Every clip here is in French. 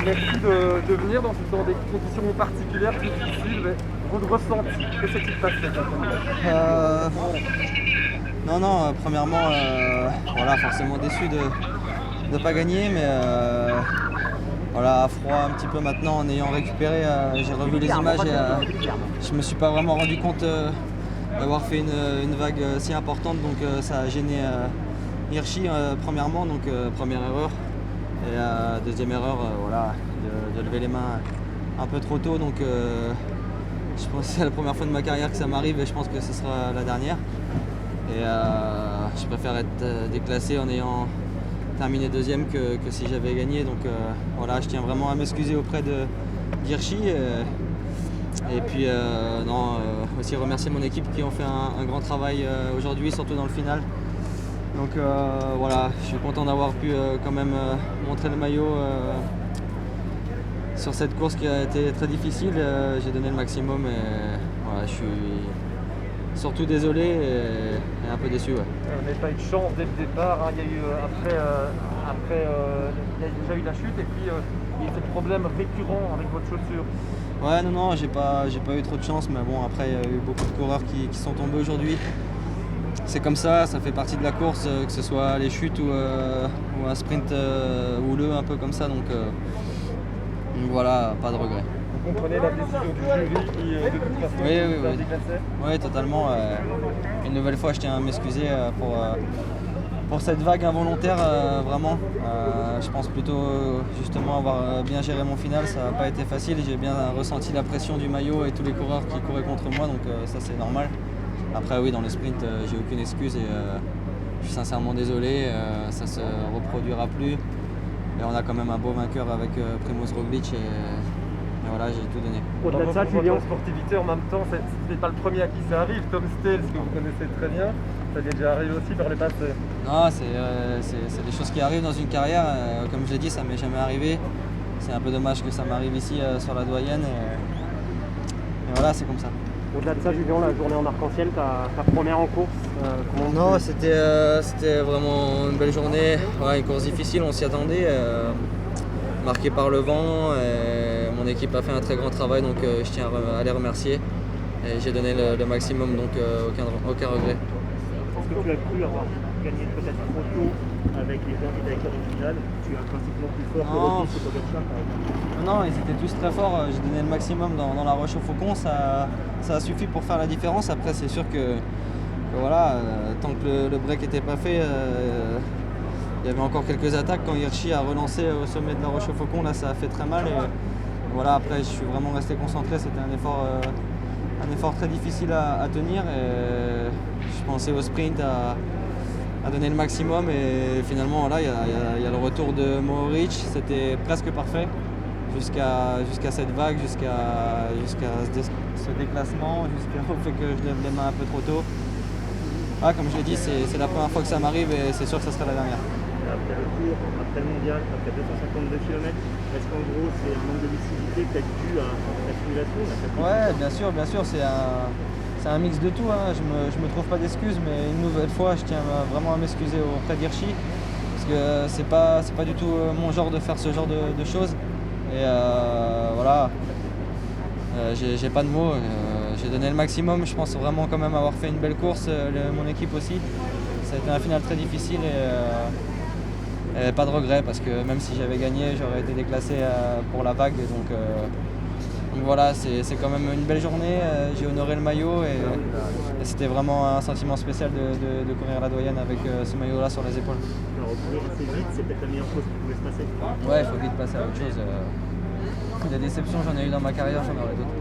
Merci de venir dans des conditions particulières, difficiles. Mais votre ressenti, que s'est-il passé Non, premièrement, voilà, forcément déçu de ne pas gagner, mais voilà, à froid un petit peu maintenant, en ayant récupéré, j'ai revu les images et je me suis pas vraiment rendu compte d'avoir fait une vague si importante, donc ça a gêné Hirschi premièrement, donc première erreur, et deuxième erreur, voilà, de lever les mains un peu trop tôt, donc je pense que c'est la première fois de ma carrière que ça m'arrive et je pense que ce sera la dernière. Et je préfère être déclassé en ayant terminé deuxième que si j'avais gagné. Donc voilà, je tiens vraiment à m'excuser auprès d'Hirschi. Et puis aussi remercier mon équipe qui ont fait un grand travail aujourd'hui, surtout dans le final. Donc voilà, je suis content d'avoir pu quand même montrer le maillot sur cette course qui a été très difficile. J'ai donné le maximum et voilà, je suis surtout désolé et un peu déçu. Ouais. Vous n'avez pas eu de chance dès le départ, hein. Il y a eu il y a déjà eu la chute et puis il y a eu ce problème récurrent avec votre chaussure. Ouais, non, j'ai pas eu trop de chance, mais bon, après il y a eu beaucoup de coureurs qui sont tombés aujourd'hui. C'est comme ça fait partie de la course, que ce soit les chutes ou un sprint houleux un peu comme ça, donc voilà, pas de regret. Vous comprenez la décision du jury qui de toute façon vous a déclassé ? Oui, totalement. Une nouvelle fois, je tiens à m'excuser pour cette vague involontaire, vraiment. Je pense plutôt justement avoir bien géré mon final, ça n'a pas été facile. J'ai bien ressenti la pression du maillot et tous les coureurs qui couraient contre moi, donc ça c'est normal. Après oui, dans le sprint, j'ai aucune excuse et je suis sincèrement désolé, ça ne se reproduira plus. Et on a quand même un beau vainqueur avec Primož Roglič et voilà, j'ai tout donné. Au-delà de ça, Julien, en sportivité, en même temps, ce n'est pas le premier à qui ça arrive. Tom Stales, que vous connaissez très bien, ça lui est déjà arrivé aussi par le passé. Non, c'est des choses qui arrivent dans une carrière. Comme je l'ai dit, ça m'est jamais arrivé. C'est un peu dommage que ça m'arrive ici sur la doyenne. Et voilà, c'est comme ça. Au-delà de ça, Julien, la journée en arc-en-ciel, ta première en course, Non, c'était vraiment une belle journée. Ouais, une course difficile, on s'y attendait. Marquée par le vent. Et mon équipe a fait un très grand travail, donc je tiens à les remercier. Et j'ai donné le maximum, donc aucun regret. Est-ce que tu as cru avoir gagné peut-être trop tôt avec les candidats originales? Tu as pratiquement plus fort que Roglič et Pogačar, par exemple. Non, ils étaient tous très forts. J'ai donné le maximum dans la Roche au Faucon. Ça a suffi pour faire la différence. Après, c'est sûr que voilà, tant que le break n'était pas fait, il y avait encore quelques attaques. Quand Hirschi a relancé au sommet de la Roche au Faucon, là, ça a fait très mal. Et voilà, après, je suis vraiment resté concentré. C'était un effort très difficile à tenir. Et je pensais au sprint, à donner le maximum. Et finalement, voilà, il y a le retour de Mohoric. C'était presque parfait. Jusqu'à cette vague, jusqu'à ce déclassement, jusqu'au fait que je lève les mains un peu trop tôt. Ah, comme je l'ai dit, c'est la première fois que ça m'arrive et c'est sûr que ça sera la dernière. Après le tour, après le mondial, après 252 km, est-ce qu'en gros c'est un manque de lucidité peut-être dû à la simulation? Ouais, bien sûr, c'est un mix de tout. Hein. Je me trouve pas d'excuses, mais une nouvelle fois, je tiens vraiment à m'excuser auprès d'Hirschi parce que c'est pas du tout mon genre de faire ce genre de choses. Et voilà, j'ai pas de mots, j'ai donné le maximum, je pense vraiment quand même avoir fait une belle course, mon équipe aussi. Ça a été un final très difficile et pas de regret parce que même si j'avais gagné, j'aurais été déclassé pour la vague. Donc voilà, c'est quand même une belle journée, j'ai honoré le maillot et c'était vraiment un sentiment spécial de courir la doyenne avec ce maillot-là sur les épaules. Courir assez vite, c'est peut-être la meilleure chose qui pouvait se passer. Ouais, il faut vite passer à autre chose. Des déceptions, j'en ai eu dans ma carrière, j'en aurai d'autres.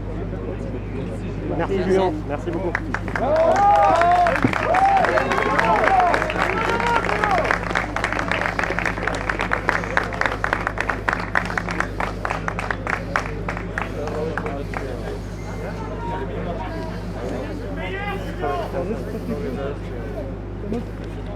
Merci Julien, merci beaucoup.